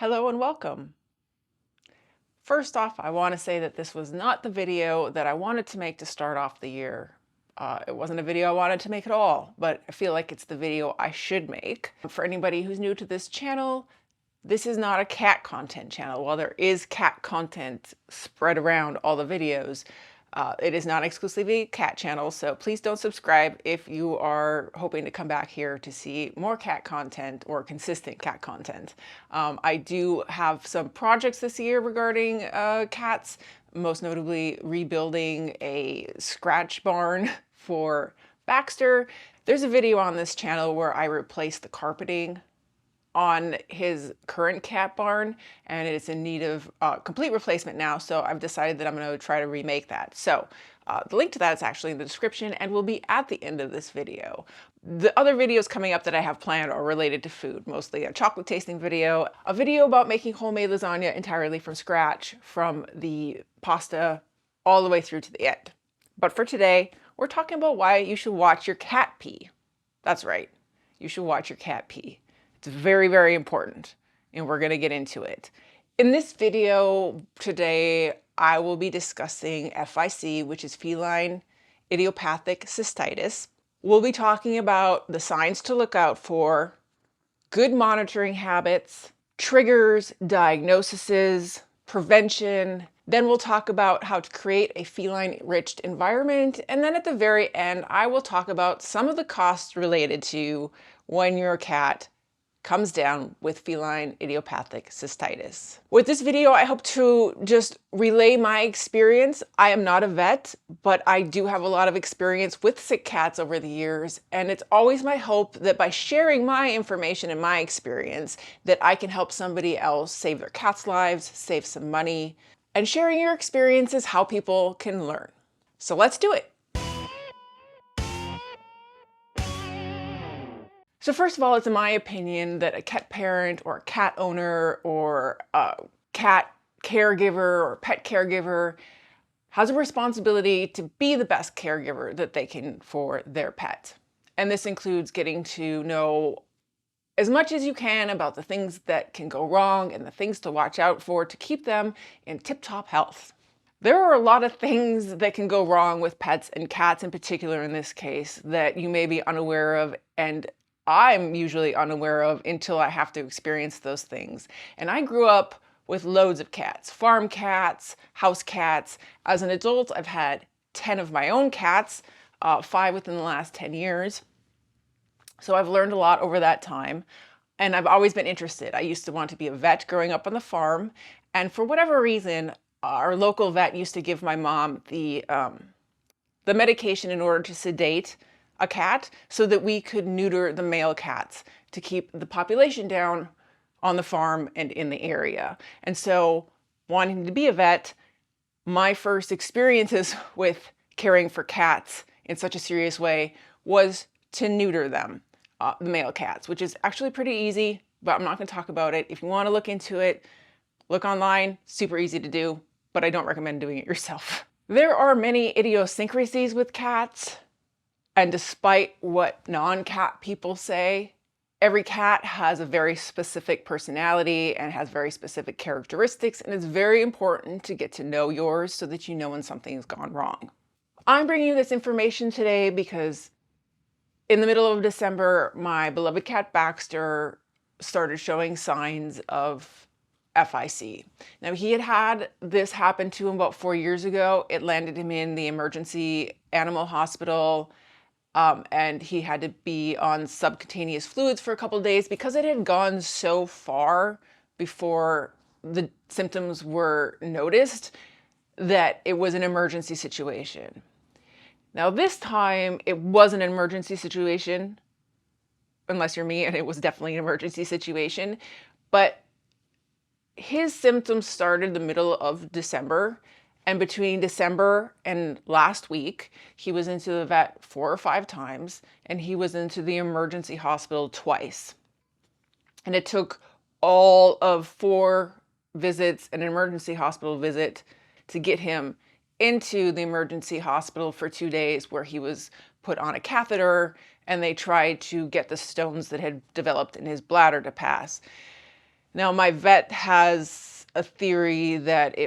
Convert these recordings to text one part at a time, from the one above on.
Hello and welcome. First off, I want to say that this was not the video that I wanted to make to start off the year. It wasn't a video I wanted to make at all, but I feel like it's the video I should make. For anybody who's new to this channel, this is not a cat content channel. While there is cat content spread around all the videos, it is not exclusively a cat channel, so please don't subscribe if you are hoping to come back here to see more cat content or consistent cat content. I do have some projects this year regarding cats, most notably rebuilding a scratch barn for Baxter. There's a video on this channel where I replaced the carpeting on his current cat barn, and it's in need of complete replacement now, so I've decided that I'm going to try to remake that. So the link to that is actually in the description and will be at the end of this video. The other videos coming up that I have planned are related to food, mostly a chocolate tasting video, a video about making homemade lasagna entirely from scratch, from the pasta all the way through to the end. But for today, we're talking about why you should watch your cat pee. That's right, you should watch your cat pee. It's very, very important, and we're going to get into it. In this video today, I will be discussing FIC, which is Feline Idiopathic Cystitis. We'll be talking about the signs to look out for, good monitoring habits, triggers, diagnoses, prevention. Then we'll talk about how to create a feline-enriched environment. And then at the very end, I will talk about some of the costs related to when your cat comes down with feline idiopathic cystitis. With this video, I hope to just relay my experience. I am not a vet, but I do have a lot of experience with sick cats over the years, and it's always my hope that by sharing my information and my experience, that I can help somebody else save their cats' lives, save some money, and sharing your experience is how people can learn. So let's do it. So first of all, it's in my opinion that a cat parent or a cat owner or a cat caregiver or pet caregiver has a responsibility to be the best caregiver that they can for their pet. And this includes getting to know as much as you can about the things that can go wrong and the things to watch out for to keep them in tip-top health. There are a lot of things that can go wrong with pets, and cats in particular in this case, that you may be unaware of, and I'm usually unaware of until I have to experience those things. And I grew up with loads of cats, farm cats, house cats. As an adult, I've had 10 of my own cats, 5 within the last 10 years. So I've learned a lot over that time, and I've always been interested. I used to want to be a vet growing up on the farm, and for whatever reason, our local vet used to give my mom the medication in order to sedate a cat so that we could neuter the male cats to keep the population down on the farm and in the area. And so, wanting to be a vet, my first experiences with caring for cats in such a serious way was to neuter them, the male cats, which is actually pretty easy, but I'm not going to talk about it. If you want to look into it, look online, super easy to do, but I don't recommend doing it yourself. There are many idiosyncrasies with cats. And despite what non-cat people say, every cat has a very specific personality and has very specific characteristics, and it's very important to get to know yours so that you know when something has gone wrong. I'm bringing you this information today because in the middle of December, my beloved cat Baxter started showing signs of FIC. Now, he had this happen to him about 4 years ago. It landed him in the emergency animal hospital. And he had to be on subcutaneous fluids for a couple of days because it had gone so far before the symptoms were noticed that it was an emergency situation. Now, this time it was an emergency situation, unless you're me, and it was definitely an emergency situation. But his symptoms started the middle of December. And between December and last week, he was into the vet 4 or 5 times, and he was into the emergency hospital twice. And it took all of 4 visits, an emergency hospital visit, to get him into the emergency hospital for 2 days, where he was put on a catheter, and they tried to get the stones that had developed in his bladder to pass. Now, my vet has a theory that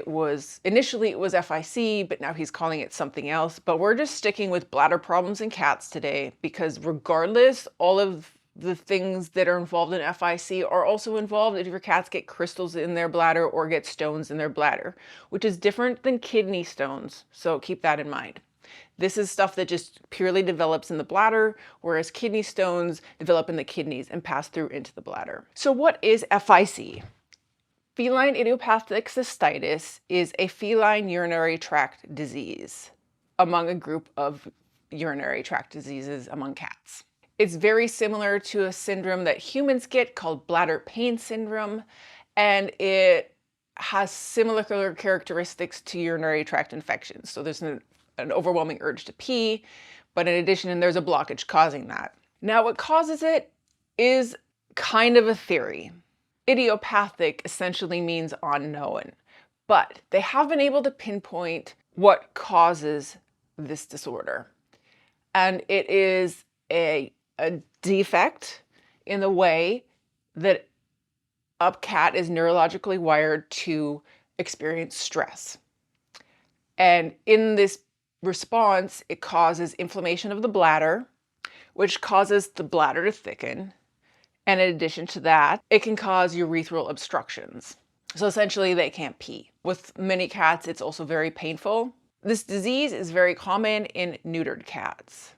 initially it was FIC, but now he's calling it something else. But we're just sticking with bladder problems in cats today because regardless, all of the things that are involved in FIC are also involved if your cats get crystals in their bladder or get stones in their bladder, which is different than kidney stones. So keep that in mind. This is stuff that just purely develops in the bladder, whereas kidney stones develop in the kidneys and pass through into the bladder. So what is FIC? Feline Idiopathic Cystitis is a feline urinary tract disease among a group of urinary tract diseases among cats. It's very similar to a syndrome that humans get called bladder pain syndrome, and it has similar characteristics to urinary tract infections. So there's an overwhelming urge to pee, but in addition, there's a blockage causing that. Now, what causes it is kind of a theory. Idiopathic essentially means unknown, but they have been able to pinpoint what causes this disorder. And it is a defect in the way that a cat is neurologically wired to experience stress. And in this response, it causes inflammation of the bladder, which causes the bladder to thicken. And in addition to that, it can cause urethral obstructions. So essentially, they can't pee. With many cats, it's also very painful. This disease is very common in neutered cats.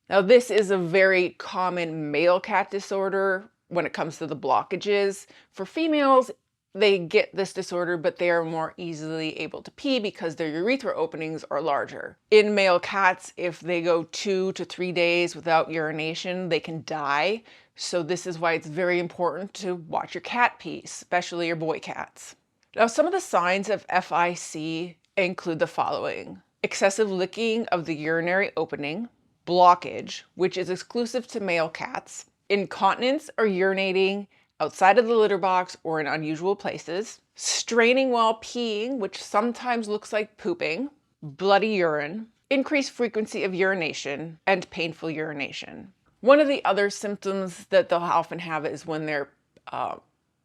Now, this is a very common male cat disorder when it comes to the blockages. For females, they get this disorder, but they are more easily able to pee because their urethra openings are larger. In male cats, if they go 2 to 3 days without urination, they can die. So this is why it's very important to watch your cat pee, especially your boy cats. Now, some of the signs of FIC include the following: excessive licking of the urinary opening, blockage, which is exclusive to male cats, incontinence or urinating outside of the litter box or in unusual places, straining while peeing, which sometimes looks like pooping, bloody urine, increased frequency of urination, and painful urination. One of the other symptoms that they'll often have is when they're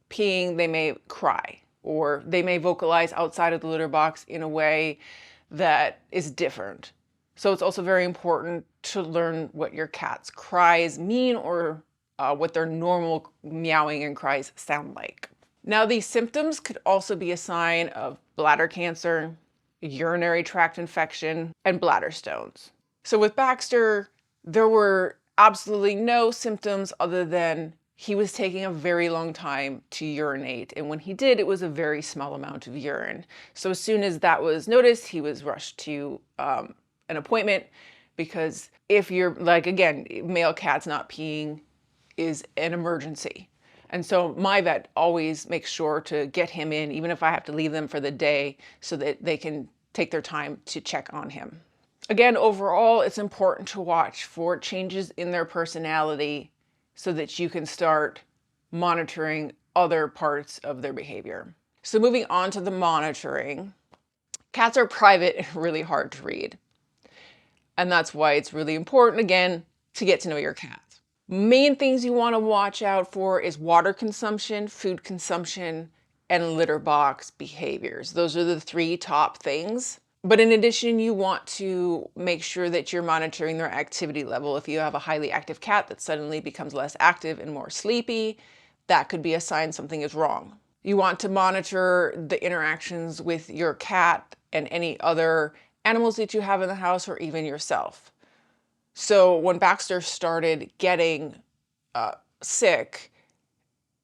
peeing, they may cry, or they may vocalize outside of the litter box in a way that is different. So it's also very important to learn what your cat's cries mean, or what their normal meowing and cries sound like. Now, these symptoms could also be a sign of bladder cancer, urinary tract infection, and bladder stones. So with Baxter, there were absolutely no symptoms other than he was taking a very long time to urinate. And when he did, it was a very small amount of urine. So as soon as that was noticed, he was rushed to an appointment, because if you're like, again, male cats not peeing is an emergency. And so my vet always makes sure to get him in, even if I have to leave them for the day, so that they can take their time to check on him. Again, overall, it's important to watch for changes in their personality so that you can start monitoring other parts of their behavior. So moving on to the monitoring, cats are private and really hard to read. And that's why it's really important, again, to get to know your cat. Main things you want to watch out for is water consumption, food consumption, and litter box behaviors. Those are the 3 top things. But in addition, you want to make sure that you're monitoring their activity level. If you have a highly active cat that suddenly becomes less active and more sleepy, that could be a sign something is wrong. You want to monitor the interactions with your cat and any other animals that you have in the house, or even yourself. So when Baxter started getting sick,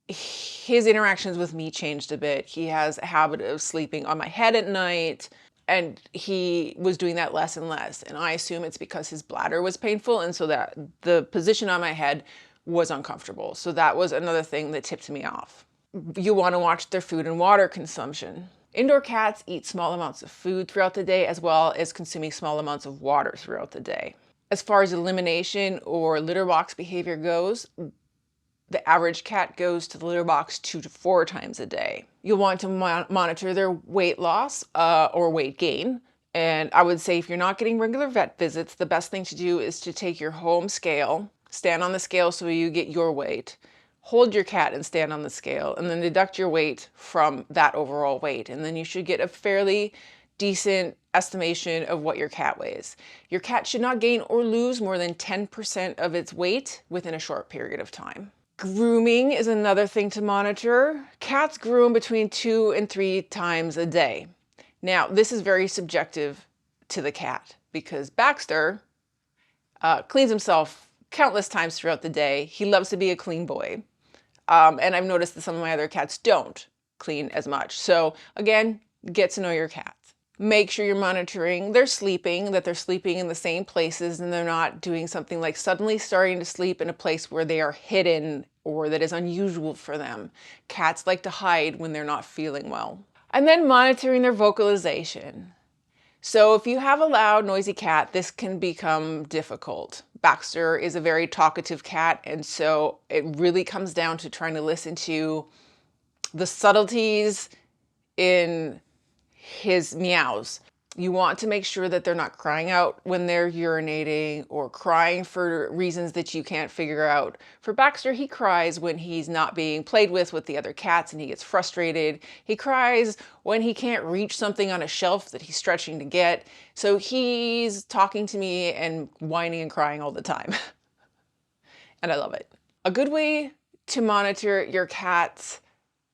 his interactions with me changed a bit. He has a habit of sleeping on my head at night, and he was doing that less and less. And I assume it's because his bladder was painful, and so that the position on my head was uncomfortable. So that was another thing that tipped me off. You want to watch their food and water consumption. Indoor cats eat small amounts of food throughout the day, as well as consuming small amounts of water throughout the day. As far as elimination or litter box behavior goes, the average cat goes to the litter box 2 to 4 times a day. You'll want to monitor their weight loss or weight gain. And I would say if you're not getting regular vet visits, the best thing to do is to take your home scale, stand on the scale so you get your weight, hold your cat and stand on the scale, and then deduct your weight from that overall weight. And then you should get a fairly decent estimation of what your cat weighs. Your cat should not gain or lose more than 10% of its weight within a short period of time. Grooming is another thing to monitor. Cats groom between 2 and 3 times a day. Now, this is very subjective to the cat because Baxter cleans himself countless times throughout the day. He loves to be a clean boy. And I've noticed that some of my other cats don't clean as much. So again, get to know your cat. Make sure you're monitoring their sleeping, that they're sleeping in the same places and they're not doing something like suddenly starting to sleep in a place where they are hidden or that is unusual for them. Cats like to hide when they're not feeling well. And then monitoring their vocalization. So if you have a loud, noisy cat, this can become difficult. Baxter is a very talkative cat, and so it really comes down to trying to listen to the subtleties in his meows. You want to make sure that they're not crying out when they're urinating or crying for reasons that you can't figure out. For Baxter, he cries when he's not being played with the other cats and he gets frustrated. He cries when he can't reach something on a shelf that he's stretching to get. So he's talking to me and whining and crying all the time. And I love it. A good way to monitor your cat's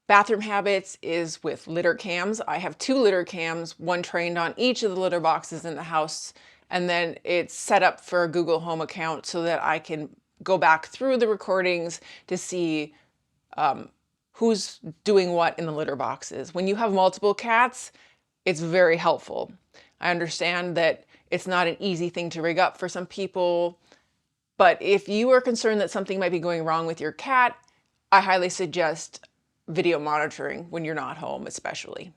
bathroom habits is with litter cams. I have 2 litter cams, one trained on each of the litter boxes in the house, and then it's set up for a Google Home account so that I can go back through the recordings to see who's doing what in the litter boxes. When you have multiple cats, it's very helpful. I understand that it's not an easy thing to rig up for some people, but if you are concerned that something might be going wrong with your cat, I highly suggest video monitoring when you're not home, especially.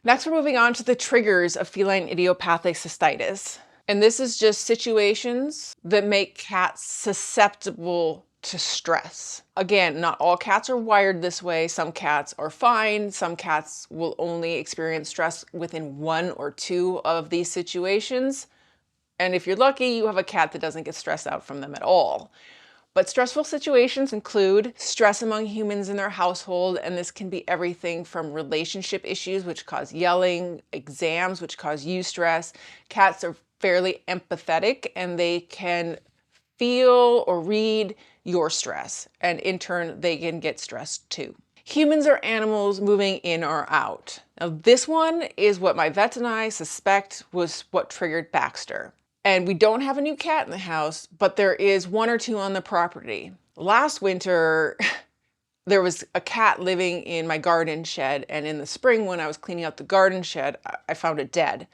Next, we're moving on to the triggers of feline idiopathic cystitis. And this is just situations that make cats susceptible to stress. Again, not all cats are wired this way. Some cats are fine. Some cats will only experience stress within 1 or 2 of these situations. And if you're lucky, you have a cat that doesn't get stressed out from them at all. But stressful situations include stress among humans in their household, and this can be everything from relationship issues, which cause yelling, exams, which cause eustress. Cats are fairly empathetic, and they can feel or read your stress, and in turn, they can get stressed too. Humans or animals moving in or out. Now, this one is what my vet and I suspect was what triggered Baxter. And we don't have a new cat in the house, but there is 1 or 2 on the property. Last winter, there was a cat living in my garden shed, and in the spring when I was cleaning out the garden shed, I found it dead.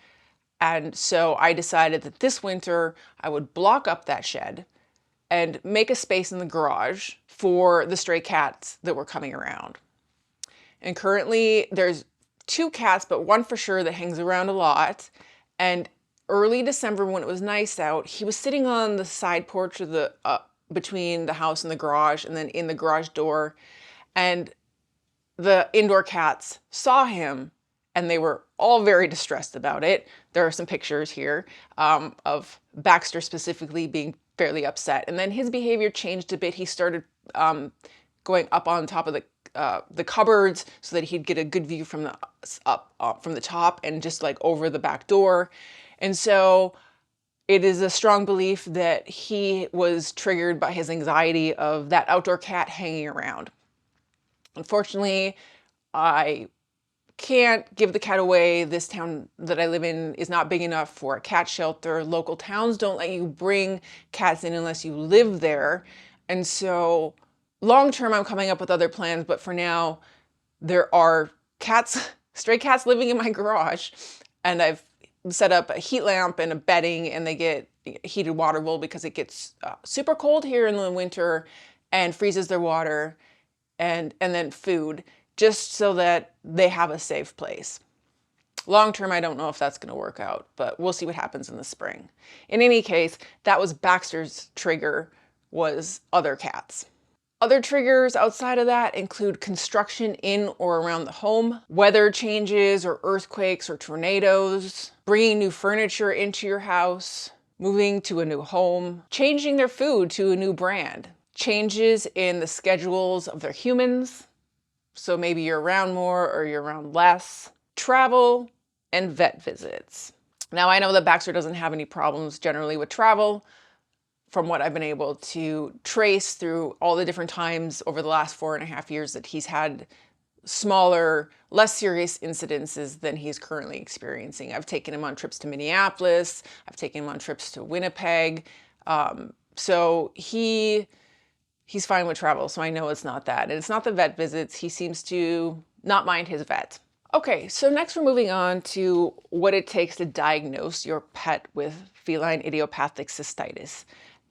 And so I decided that this winter I would block up that shed and make a space in the garage for the stray cats that were coming around. And currently there's 2 cats, but one for sure that hangs around a lot. And early December, when it was nice out, he was sitting on the side porch of the between the house and the garage, and then in the garage door, and the indoor cats saw him, and they were all very distressed about it. There are some pictures here of Baxter specifically being fairly upset, and then his behavior changed a bit. He started going up on top of the cupboards so that he'd get a good view from the top and just like over the back door. And so it is a strong belief that he was triggered by his anxiety of that outdoor cat hanging around. Unfortunately, I can't give the cat away. This town that I live in is not big enough for a cat shelter. Local towns don't let you bring cats in unless you live there. And so long term, I'm coming up with other plans, but for now, there are cats, stray cats living in my garage, and I've set up a heat lamp and a bedding, and they get heated water bowl because it gets super cold here in the winter and freezes their water, and then food, just so that they have a safe place. Long term, I don't know if that's going to work out, but we'll see what happens in the spring. In any case, that was Baxter's trigger, was other cats. Other triggers outside of that include construction in or around the home, weather changes or earthquakes or tornadoes, bringing new furniture into your house, moving to a new home, changing their food to a new brand. changes in the schedules of their humans. So maybe you're around more or you're around less. Travel and vet visits. Now I know that Baxter doesn't have any problems generally with travel from what I've been able to trace through all the different times over the last 4.5 years that he's had smaller, less serious incidences than he's currently experiencing. I've taken him on trips to Minneapolis. I've taken him on trips to Winnipeg. So he's fine with travel. So I know it's not that. And it's not the vet visits. He seems to not mind his vet. Okay, so next we're moving on to what it takes to diagnose your pet with feline idiopathic cystitis.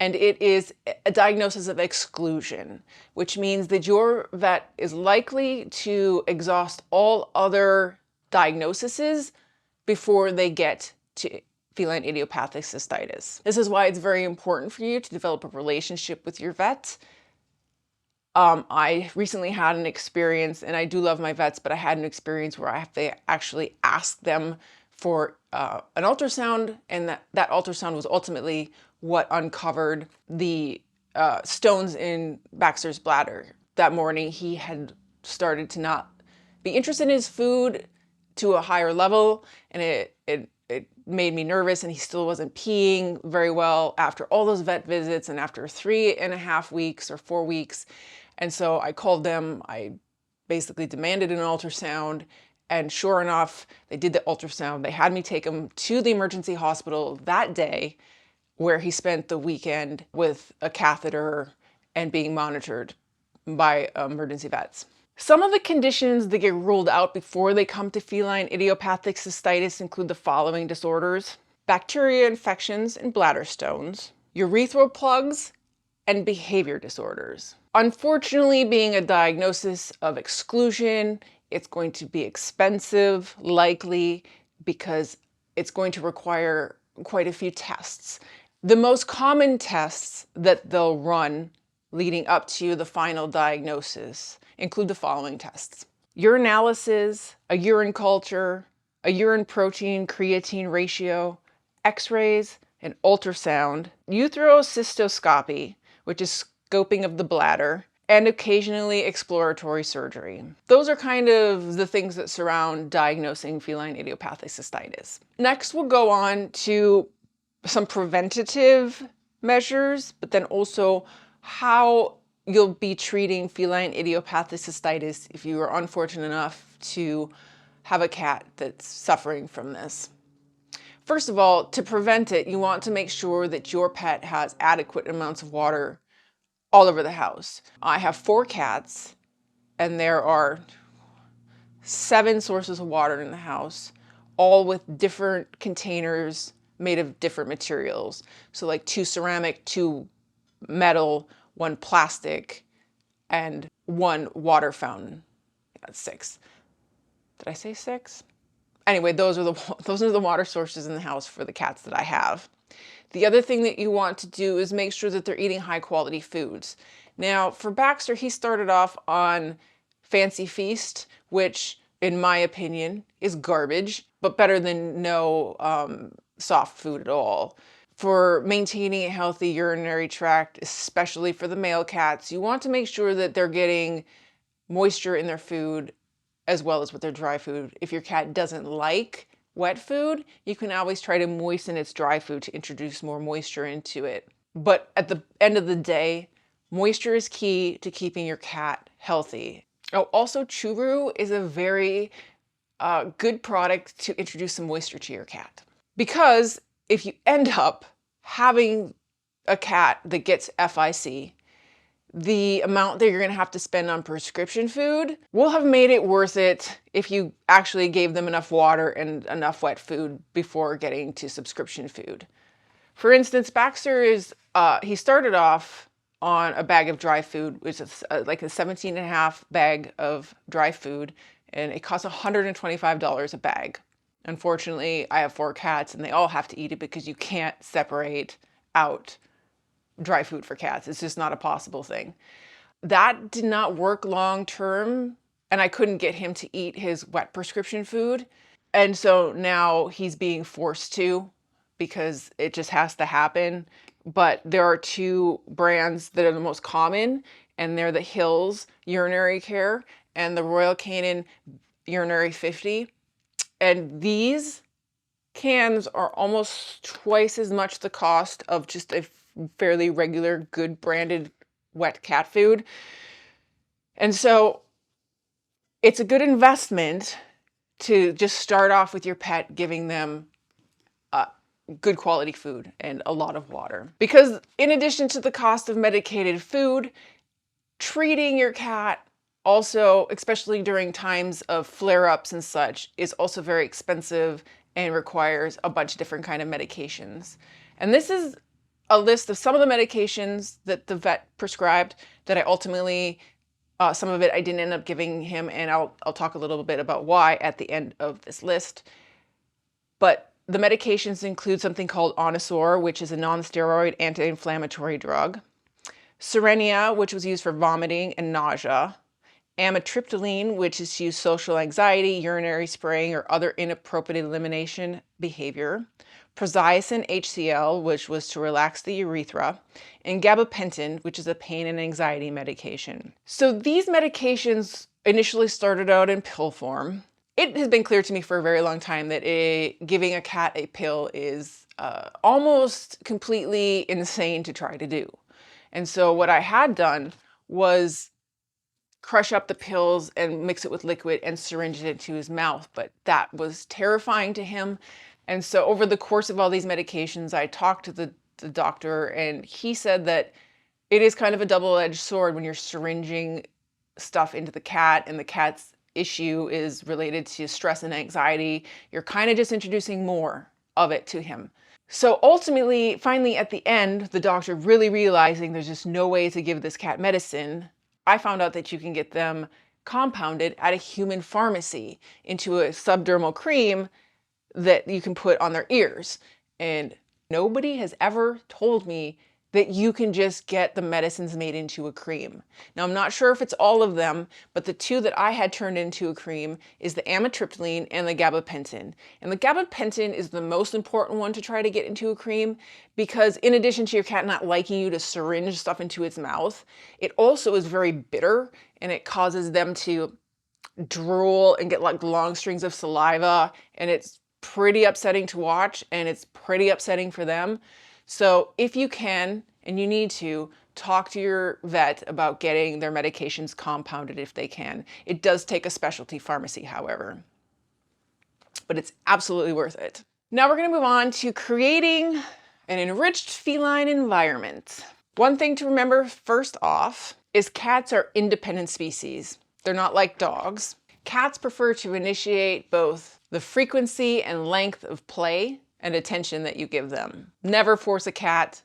And it is a diagnosis of exclusion, which means that your vet is likely to exhaust all other diagnoses before they get to feline idiopathic cystitis. This is why it's very important for you to develop a relationship with your vet. I recently had an experience, and I do love my vets, but I had an experience where I have to actually ask them for an ultrasound, and that ultrasound was ultimately what uncovered the stones in Baxter's bladder. That morning, he had started to not be interested in his food to a higher level, and it made me nervous, and he still wasn't peeing very well after all those vet visits and after 3.5 weeks or 4 weeks. And so I called them, I basically demanded an ultrasound, and sure enough, they did the ultrasound. They had me take him to the emergency hospital that day, where he spent the weekend with a catheter and being monitored by emergency vets. Some of the conditions that get ruled out before they come to feline idiopathic cystitis include the following disorders: bacteria infections and bladder stones, urethral plugs, and behavior disorders. Unfortunately, being a diagnosis of exclusion, it's going to be expensive, likely, because it's going to require quite a few tests. The most common tests that they'll run leading up to the final diagnosis include the following tests: urinalysis, a urine culture, a urine protein creatine ratio, x-rays, an ultrasound, uterocystoscopy, which is scoping of the bladder, and occasionally exploratory surgery. Those are kind of the things that surround diagnosing feline idiopathic cystitis. Next, we'll go on to some preventative measures, but then also how you'll be treating feline idiopathic cystitis if you are unfortunate enough to have a cat that's suffering from this. First of all, to prevent it, you want to make sure that your pet has adequate amounts of water all over the house. I have 4 cats, and there are 7 sources of water in the house, all with different containers made of different materials. So like 2 ceramic, 2 metal, 1 plastic, and 1 water fountain. That's 6. Did I say 6? Anyway, those are the water sources in the house for the cats that I have. The other thing that you want to do is make sure that they're eating high quality foods. Now, for Baxter, he started off on Fancy Feast, which in my opinion is garbage, but better than no soft food at all. For maintaining a healthy urinary tract, especially for the male cats, you want to make sure that they're getting moisture in their food as well as with their dry food. If your cat doesn't like wet food, you can always try to moisten its dry food to introduce more moisture into it. But at the end of the day, moisture is key to keeping your cat healthy. Oh, also Churu is a very good product to introduce some moisture to your cat. Because if you end up having a cat that gets FIC, the amount that you're going to have to spend on prescription food will have made it worth it if you actually gave them enough water and enough wet food before getting to subscription food. For instance, Baxter he started off on a bag of dry food, which is like a 17.5 bag of dry food, and it costs $125 a bag. Unfortunately, I have 4 cats and they all have to eat it because you can't separate out dry food for cats. It's just not a possible thing. That did not work long term, and I couldn't get him to eat his wet prescription food. And so now he's being forced to, because it just has to happen. But there are two brands that are the most common, and they're the Hills Urinary Care and the Royal Canin Urinary 50. And these cans are almost twice as much the cost of just a fairly regular, good branded wet cat food. And so it's a good investment to just start off with your pet, giving them good quality food and a lot of water. Because in addition to the cost of medicated food, treating your cat also, especially during times of flare-ups and such, is also very expensive and requires a bunch of different kind of medications. And this is a list of some of the medications that the vet prescribed that I ultimately, some of it I didn't end up giving him, and I'll talk a little bit about why at the end of this list. But the medications include something called Onisor, which is a non-steroid anti-inflammatory drug, Serenia, which was used for vomiting and nausea, amitriptyline, which is to use social anxiety, urinary spraying, or other inappropriate elimination behavior, prazosin HCl, which was to relax the urethra, and gabapentin, which is a pain and anxiety medication. So these medications initially started out in pill form. It has been clear to me for a very long time that giving a cat a pill is almost completely insane to try to do. And so what I had done was crush up the pills and mix it with liquid and syringe it into his mouth, but that was terrifying to him. And so over the course of all these medications, I talked to the doctor, and he said that it is kind of a double-edged sword when you're syringing stuff into the cat and the cat's issue is related to stress and anxiety. You're kind of just introducing more of it to him. So ultimately, finally at the end, the doctor really realizing there's just no way to give this cat medicine, I found out that you can get them compounded at a human pharmacy into a subdermal cream that you can put on their ears. And nobody has ever told me that you can just get the medicines made into a cream. Now, I'm not sure if it's all of them, but the two that I had turned into a cream is the amitriptyline and the gabapentin. And the gabapentin is the most important one to try to get into a cream because in addition to your cat not liking you to syringe stuff into its mouth, it also is very bitter and it causes them to drool and get like long strings of saliva, and it's pretty upsetting to watch and it's pretty upsetting for them. So if you can, and you need to, talk to your vet about getting their medications compounded if they can. It does take a specialty pharmacy, however, but it's absolutely worth it. Now we're going to move on to creating an enriched feline environment. One thing to remember first off is cats are independent species. They're not like dogs. Cats prefer to initiate both the frequency and length of play and attention that you give them. Never force a cat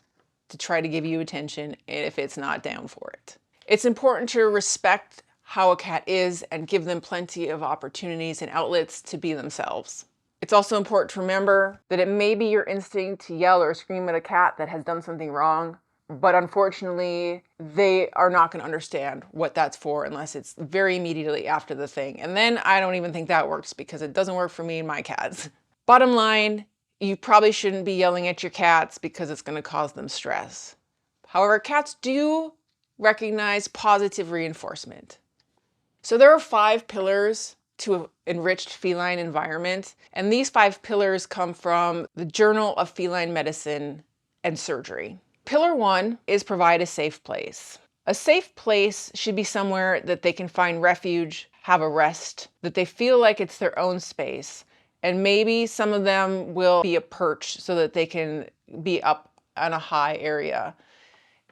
to try to give you attention if it's not down for it. It's important to respect how a cat is and give them plenty of opportunities and outlets to be themselves. It's also important to remember that it may be your instinct to yell or scream at a cat that has done something wrong, but unfortunately, they are not going to understand what that's for unless it's very immediately after the thing. And then I don't even think that works because it doesn't work for me and my cats. Bottom line, you probably shouldn't be yelling at your cats because it's going to cause them stress. However, cats do recognize positive reinforcement. So there are 5 pillars to an enriched feline environment, and these 5 pillars come from the Journal of Feline Medicine and Surgery. Pillar 1 is provide a safe place. A safe place should be somewhere that they can find refuge, have a rest, that they feel like it's their own space. And maybe some of them will be a perch so that they can be up on a high area.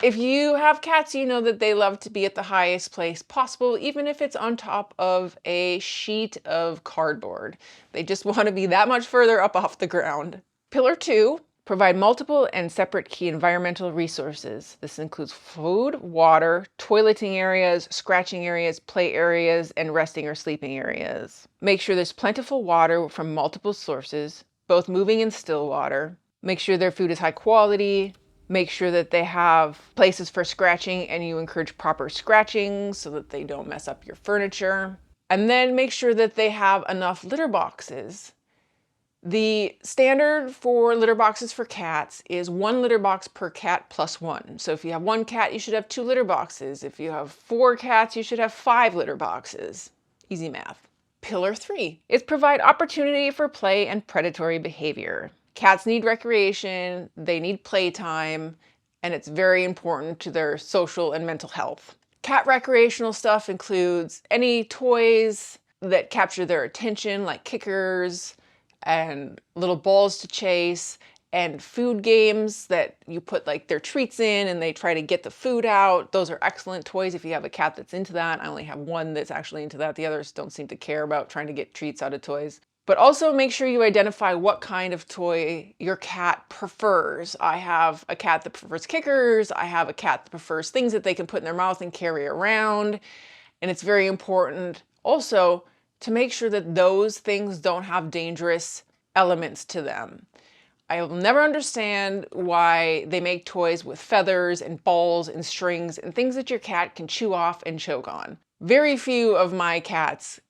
If you have cats, you know that they love to be at the highest place possible, even if it's on top of a sheet of cardboard. They just want to be that much further up off the ground. Pillar 2, provide multiple and separate key environmental resources. This includes food, water, toileting areas, scratching areas, play areas, and resting or sleeping areas. Make sure there's plentiful water from multiple sources, both moving and still water. Make sure their food is high quality. Make sure that they have places for scratching and you encourage proper scratching so that they don't mess up your furniture. And then make sure that they have enough litter boxes The standard for litter boxes for cats is 1 litter box per cat plus 1. So if you have 1 cat, you should have 2 litter boxes. If you have 4 cats, you should have 5 litter boxes. Easy math. Pillar 3 is provide opportunity for play and predatory behavior. Cats need recreation, they need playtime, and it's very important to their social and mental health. Cat recreational stuff includes any toys that capture their attention, like kickers and little balls to chase, and food games that you put like their treats in and they try to get the food out. Those are excellent toys if you have a cat that's into that. I only have one that's actually into that. The others don't seem to care about trying to get treats out of toys. But also make sure you identify what kind of toy your cat prefers. I have a cat that prefers kickers. I have a cat that prefers things that they can put in their mouth and carry around. And it's very important also to make sure that those things don't have dangerous elements to them. I will never understand why they make toys with feathers and balls and strings and things that your cat can chew off and choke on. Very few of my cats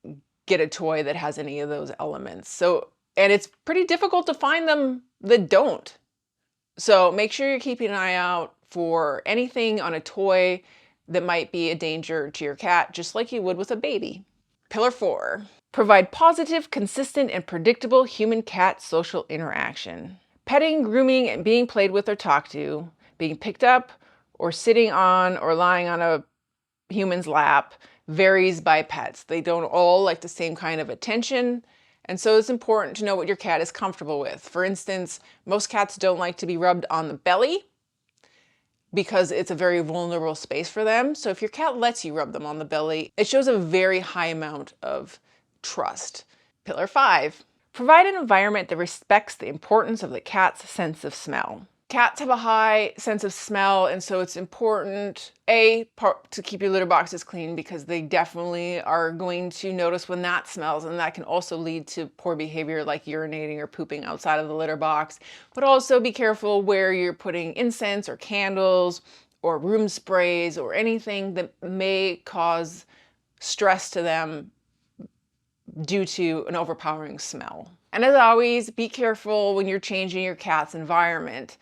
get a toy that has any of those elements. And it's pretty difficult to find them that don't. So make sure you're keeping an eye out for anything on a toy that might be a danger to your cat, just like you would with a baby. Pillar 4, provide positive, consistent, and predictable human-cat social interaction. Petting, grooming, and being played with or talked to, being picked up or sitting on or lying on a human's lap varies by pets. They don't all like the same kind of attention, and so it's important to know what your cat is comfortable with. For instance, most cats don't like to be rubbed on the belly because it's a very vulnerable space for them. So if your cat lets you rub them on the belly, it shows a very high amount of trust. Pillar 5, provide an environment that respects the importance of the cat's sense of smell. Cats have a high sense of smell, and so it's important, to keep your litter boxes clean because they definitely are going to notice when that smells, and that can also lead to poor behavior like urinating or pooping outside of the litter box. But also be careful where you're putting incense or candles or room sprays or anything that may cause stress to them due to an overpowering smell. And as always, be careful when you're changing your cat's environment.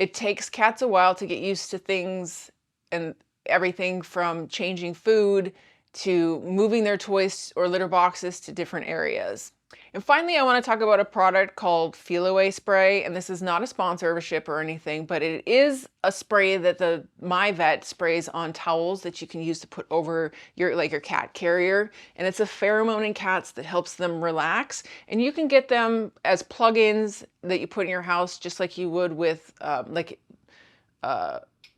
It takes cats a while to get used to things, and everything from changing food to moving their toys or litter boxes to different areas. And finally, I want to talk about a product called Feel Away Spray, and this is not a sponsorship or anything, but it is a spray that my vet sprays on towels that you can use to put over your cat carrier, and it's a pheromone in cats that helps them relax, and you can get them as plug-ins that you put in your house just like you would with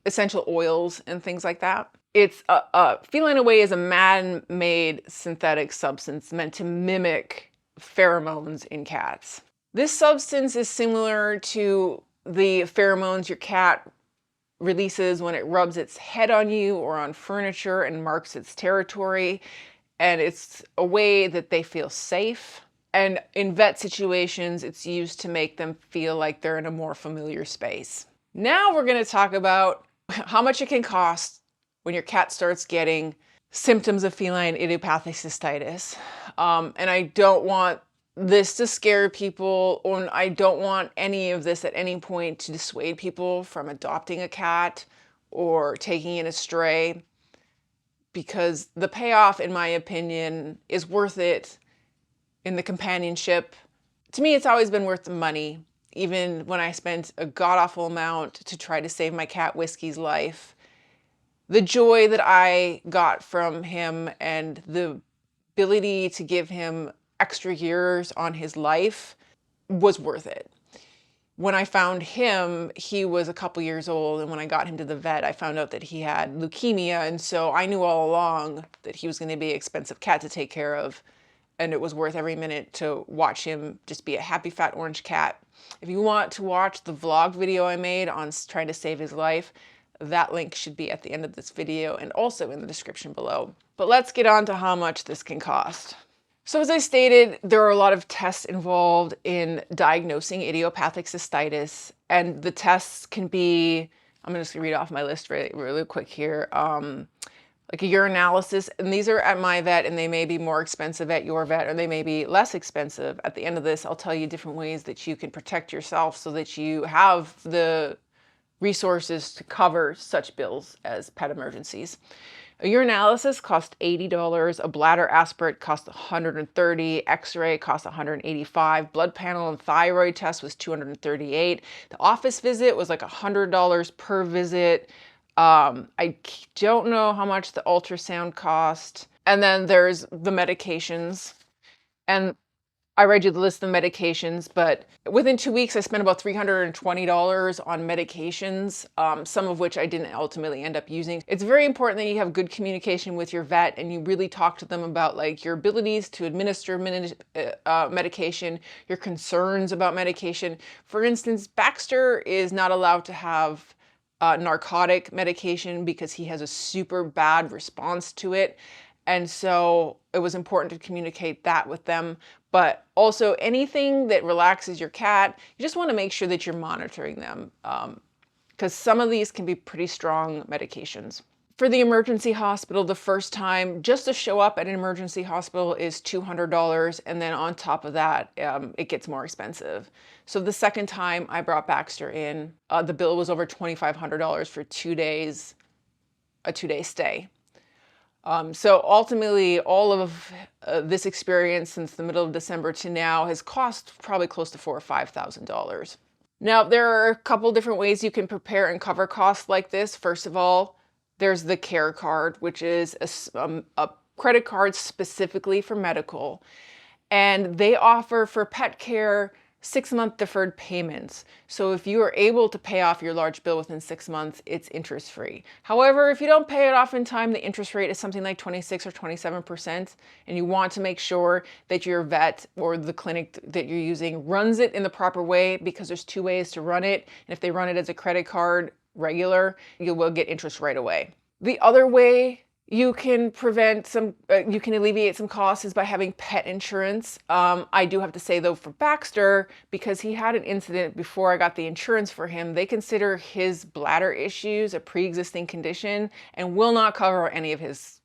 essential oils and things like that. It's Feline Away is a man-made synthetic substance meant to mimic pheromones in cats. This substance is similar to the pheromones your cat releases when it rubs its head on you or on furniture and marks its territory, and it's a way that they feel safe. And in vet situations, it's used to make them feel like they're in a more familiar space. Now we're going to talk about how much it can cost when your cat starts getting symptoms of feline idiopathic cystitis. And I don't want this to scare people, or I don't want any of this at any point to dissuade people from adopting a cat or taking in a stray, because the payoff, in my opinion, is worth it in the companionship. To me, it's always been worth the money, even when I spent a god-awful amount to try to save my cat Whiskey's life. The joy that I got from him and the ability to give him extra years on his life was worth it. When I found him, he was a couple years old, and when I got him to the vet, I found out that he had leukemia, and so I knew all along that he was going to be an expensive cat to take care of, and it was worth every minute to watch him just be a happy fat orange cat. If you want to watch the vlog video I made on trying to save his life, that link should be at the end of this video and also in the description below. But let's get on to how much this can cost. So as I stated, there are a lot of tests involved in diagnosing idiopathic cystitis, and the tests can be, I'm just gonna read off my list really quick here. like a urinalysis, and these are at my vet and they may be more expensive at your vet or they may be less expensive. At the end of this, I'll tell you different ways that you can protect yourself so that you have the resources to cover such bills as pet emergencies. A urinalysis costs $80, a bladder aspirate costs $130, x-ray costs $185, blood panel and thyroid test was $238. The office visit was like $100 per visit. I don't know how much the ultrasound cost. And then there's the medications. And I read you the list of medications, but within 2 weeks, I spent about $320 on medications, some of which I didn't ultimately end up using. It's very important that you have good communication with your vet and you really talk to them about like your abilities to administer medication, your concerns about medication. For instance, Baxter is not allowed to have narcotic medication because he has a super bad response to it. And so it was important to communicate that with them. But also anything that relaxes your cat, you just want to make sure that you're monitoring them because some of these can be pretty strong medications. For the emergency hospital, the first time, just to show up at an emergency hospital is $200. And then on top of that, it gets more expensive. So the second time I brought Baxter in, the bill was over $2,500 for 2 days, a 2-day stay. So ultimately, all of this experience since the middle of December to now has cost probably close to $4,000 or $5,000. Now, there are a couple different ways you can prepare and cover costs like this. First of all, there's the care card, which is a credit card specifically for medical. And they offer for pet care 6-month deferred payments. So if you are able to pay off your large bill within 6 months, it's interest free. However, if you don't pay it off in time, the interest rate is something like 26 or 27%. And you want to make sure that your vet or the clinic that you're using runs it in the proper way, because there's 2 ways to run it. And if they run it as a credit card regular, you will get interest right away. The other way you can you can alleviate some costs is by having pet insurance. I do have to say though, for Baxter, because he had an incident before I got the insurance for him, they consider his bladder issues a pre-existing condition and will not cover any of his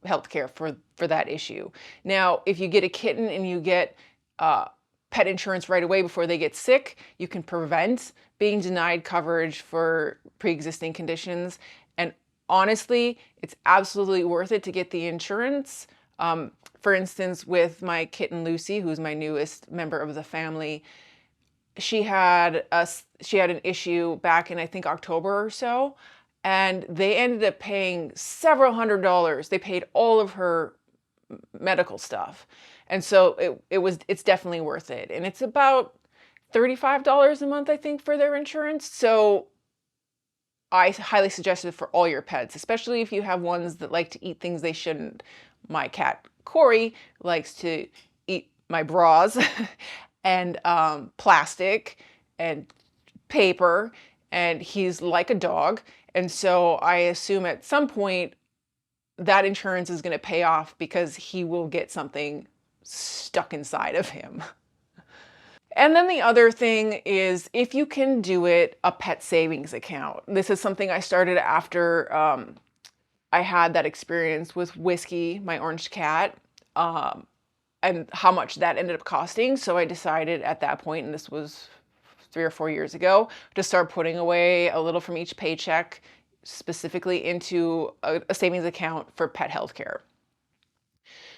health care for that issue. Now, if you get a kitten and you get pet insurance right away before they get sick, you can prevent being denied coverage for pre-existing conditions. And honestly, it's absolutely worth it to get the insurance. For instance, with my kitten Lucy, who's my newest member of the family, she had an issue back in, I think, October or so, and they ended up paying several $100s. They paid all of her medical stuff. And so it's definitely worth it. And it's about $35 a month, I think, for their insurance. So I highly suggest it for all your pets, especially if you have ones that like to eat things they shouldn't. My cat, Corey, likes to eat my bras and plastic and paper, and he's like a dog. And so I assume at some point that insurance is going to pay off because he will get something stuck inside of him. And then the other thing is, if you can do it, a pet savings account. This is something I started after I had that experience with Whiskey, my orange cat, and how much that ended up costing. So I decided at that point, and this was 3 or 4 years ago, to start putting away a little from each paycheck specifically into a savings account for pet health care.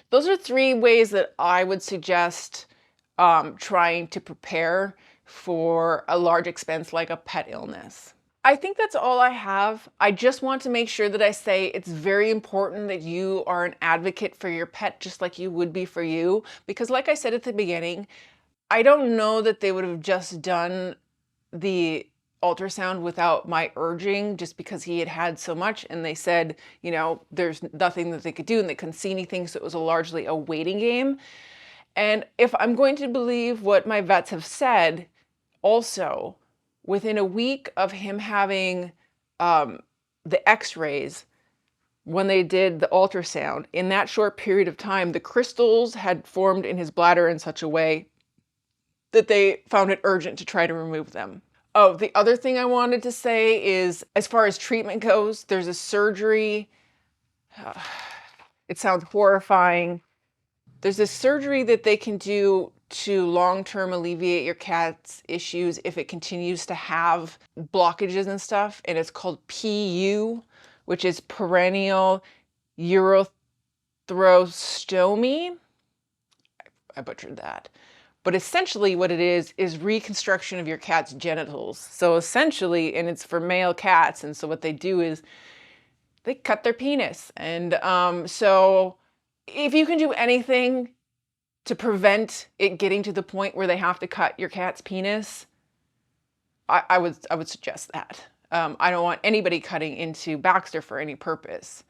Those are 3 ways that I would suggest trying to prepare for a large expense like a pet illness. I think that's all I have. I just want to make sure that I say it's very important that you are an advocate for your pet just like you would be for you. Because like I said at the beginning, I don't know that they would have just done the ultrasound without my urging, just because he had had so much and they said, you know, there's nothing that they could do and they couldn't see anything. So it was largely a waiting game. And if I'm going to believe what my vets have said, also, within a week of him having the x-rays, when they did the ultrasound, in that short period of time, the crystals had formed in his bladder in such a way that they found it urgent to try to remove them. Oh, the other thing I wanted to say is, as far as treatment goes, there's a surgery It sounds horrifying. There's this surgery that they can do to long-term alleviate your cat's issues if it continues to have blockages and stuff, and it's called PU, which is perennial urethrostomy. I butchered that. But essentially what it is reconstruction of your cat's genitals. So essentially, and it's for male cats, and so what they do is they cut their penis. And so if you can do anything to prevent it getting to the point where they have to cut your cat's penis, I would suggest that. I don't want anybody cutting into Baxter for any purpose.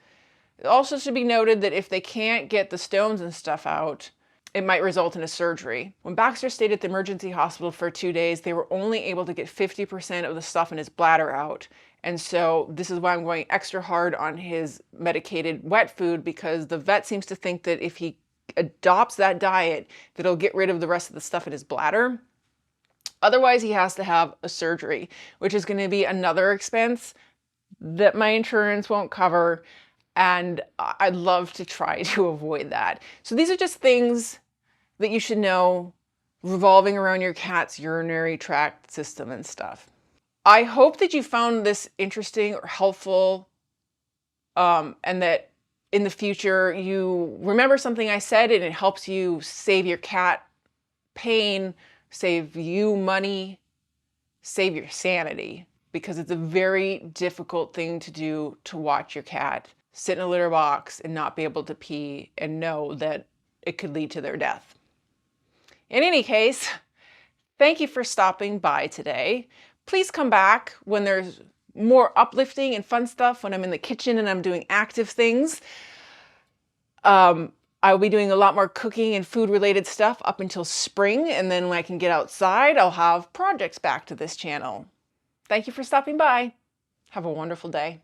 It also should be noted that if they can't get the stones and stuff out, it might result in a surgery. When Baxter stayed at the emergency hospital for 2 days, they were only able to get 50% of the stuff in his bladder out. And so this is why I'm going extra hard on his medicated wet food, because the vet seems to think that if he adopts that diet, that it'll get rid of the rest of the stuff in his bladder. Otherwise, he has to have a surgery, which is going to be another expense that my insurance won't cover. And I'd love to try to avoid that. So these are just things that you should know revolving around your cat's urinary tract system and stuff. I hope that you found this interesting or helpful, and that in the future you remember something I said and it helps you save your cat pain, save you money, save your sanity, because it's a very difficult thing to do, to watch your cat sit in a litter box and not be able to pee and know that it could lead to their death. In any case, thank you for stopping by today. Please come back when there's more uplifting and fun stuff, when I'm in the kitchen and I'm doing active things. I'll be doing a lot more cooking and food related stuff up until spring, and then when I can get outside, I'll have projects back to this channel. Thank you for stopping by. Have a wonderful day.